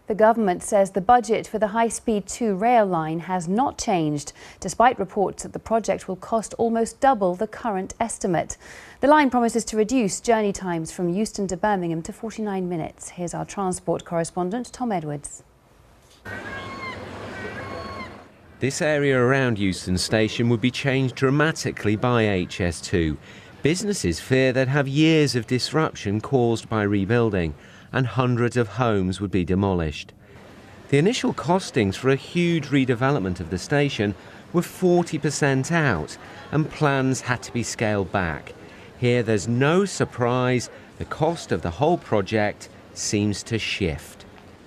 The government says the budget for the High-Speed 2 rail line has not changed, despite reports that the project will cost almost double the current estimate. The line promises to reduce journey times from Euston to Birmingham to 49 minutes. Here's our transport correspondent, Tom Edwards. This area around Euston Station would be changed dramatically by HS2. Businesses fear they'd have years of disruption caused by rebuilding, and hundreds of homes would be demolished. The initial costings for a huge redevelopment of the station were 40% out, and plans had to be scaled back. Here there's no surprise, the cost of the whole project seems to shift.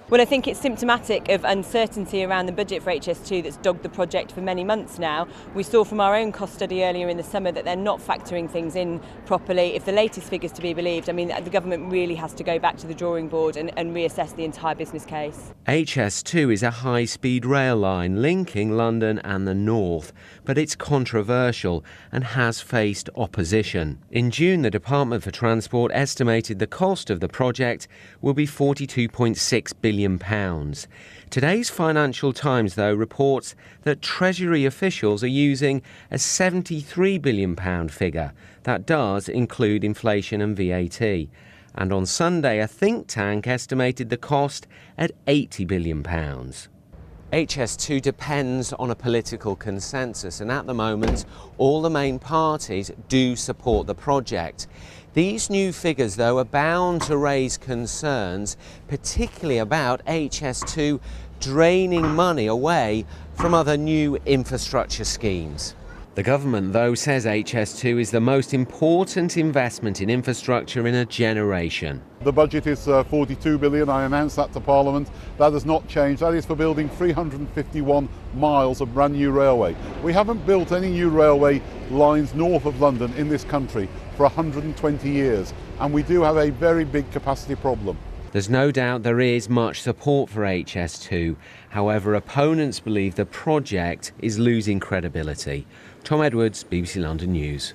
Well, I think it's symptomatic of uncertainty around the budget for HS2 that's dogged the project for many months now. We saw from our own cost study earlier in the summer that they're not factoring things in properly. If the latest figures to be believed, I mean, the government really has to go back to the drawing board and reassess the entire business case. HS2 is a high-speed rail line linking London and the north, but it's controversial and has faced opposition. In June, the Department for Transport estimated the cost of the project will be £42.6 billion. Today's Financial Times, though, reports that Treasury officials are using a £73 billion figure. That does include inflation and VAT. And on Sunday, a think tank estimated the cost at £80 billion. HS2 depends on a political consensus, and at the moment, all the main parties do support the project. These new figures, though, are bound to raise concerns, particularly about HS2 draining money away from other new infrastructure schemes. The government, though, says HS2 is the most important investment in infrastructure in a generation. The budget is 42 billion. I announced that to Parliament. That has not changed. That is for building 351 miles of brand new railway. We haven't built any new railway lines north of London in this country for 120 years, and we do have a very big capacity problem. There's no doubt there is much support for HS2. However, opponents believe the project is losing credibility. Tom Edwards, BBC London News.